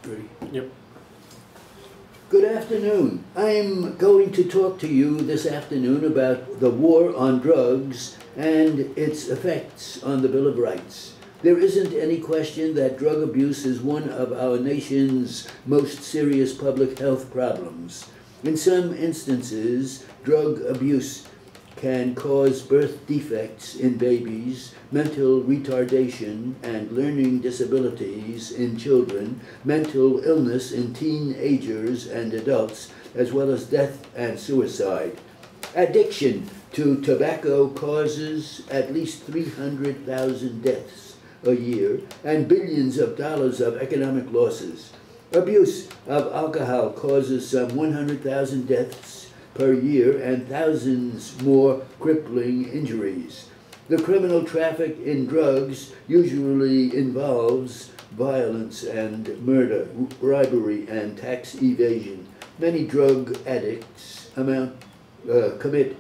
Ready? Yep. Good afternoon. I'm going to talk to you this afternoon about the war on drugs and its effects on the Bill of Rights. There isn't any question that drug abuse is one of our nation's most serious public health problems. In some instances, drug abuse can cause birth defects in babies, mental retardation and learning disabilities in children, mental illness in teenagers and adults, as well as death and suicide. Addiction to tobacco causes at least 300,000 deaths a year and billions of dollars of economic losses. Abuse of alcohol causes some 100,000 deaths per year and thousands more crippling injuries. The criminal traffic in drugs usually involves violence and murder, bribery and tax evasion. Many drug addicts commit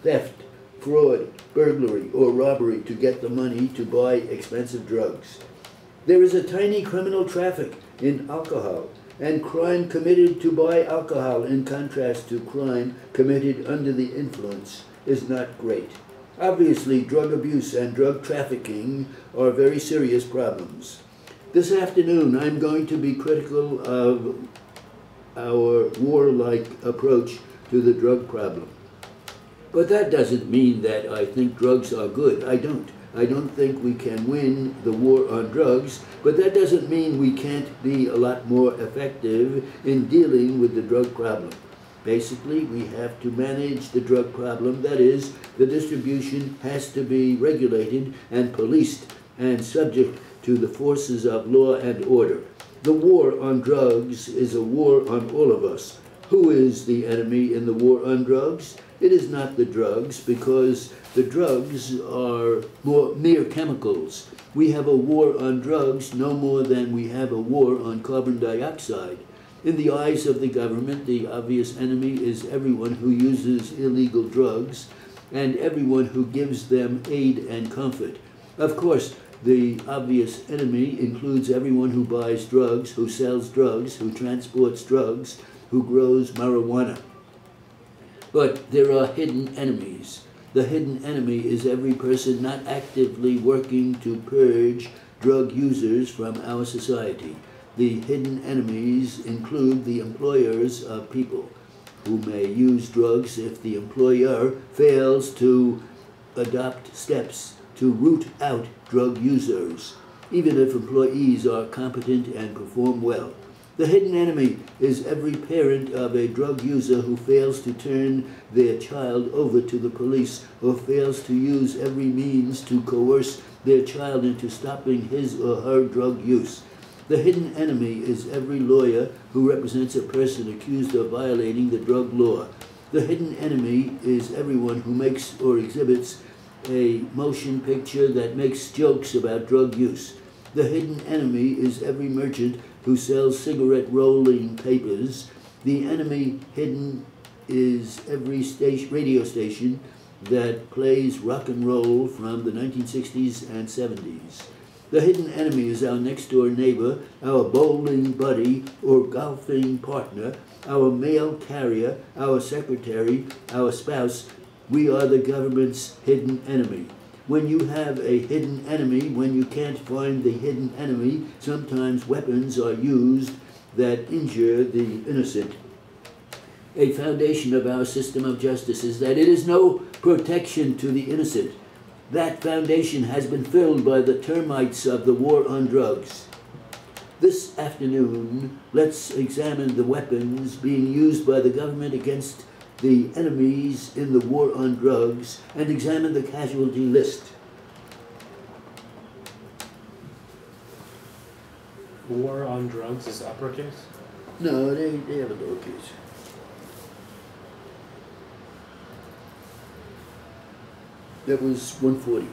theft, fraud, burglary, or robbery to get the money to buy expensive drugs. There is a tiny criminal traffic in alcohol, and crime committed to buy alcohol, in contrast to crime committed under the influence, is not great. Obviously, drug abuse and drug trafficking are very serious problems. This afternoon, I'm going to be critical of our warlike approach to the drug problem. But that doesn't mean that I think drugs are good. I don't. I don't think we can win the war on drugs, but that doesn't mean we can't be a lot more effective in dealing with the drug problem. Basically, we have to manage the drug problem. That is, the distribution has to be regulated and policed and subject to the forces of law and order. The war on drugs is a war on all of us. Who is the enemy in the war on drugs? It is not the drugs, because the drugs are mere chemicals. We have a war on drugs no more than we have a war on carbon dioxide. In the eyes of the government, the obvious enemy is everyone who uses illegal drugs and everyone who gives them aid and comfort. Of course, the obvious enemy includes everyone who buys drugs, who sells drugs, who transports drugs, who grows marijuana. But there are hidden enemies. The hidden enemy is every person not actively working to purge drug users from our society. The hidden enemies include the employers of people who may use drugs if the employer fails to adopt steps to root out drug users, even if employees are competent and perform well. The hidden enemy is every parent of a drug user who fails to turn their child over to the police or fails to use every means to coerce their child into stopping his or her drug use. The hidden enemy is every lawyer who represents a person accused of violating the drug law. The hidden enemy is everyone who makes or exhibits a motion picture that makes jokes about drug use. The hidden enemy is every merchant who sells cigarette rolling papers. The enemy hidden is every radio station that plays rock and roll from the 1960s and 70s. The hidden enemy is our next door neighbor, our bowling buddy or golfing partner, our mail carrier, our secretary, our spouse. We are the government's hidden enemy. When you have a hidden enemy, when you can't find the hidden enemy, sometimes weapons are used that injure the innocent. A foundation of our system of justice is that it is no protection to the innocent. That foundation has been filled by the termites of the war on drugs. This afternoon, let's examine the weapons being used by the government against the enemies in the war on drugs and examine the casualty list. War on drugs is uppercase? No, they have a lowercase. That was 140.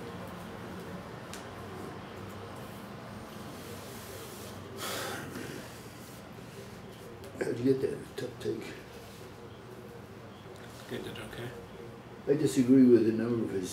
How'd you get that? Tough take. Get it okay. I disagree with a number of his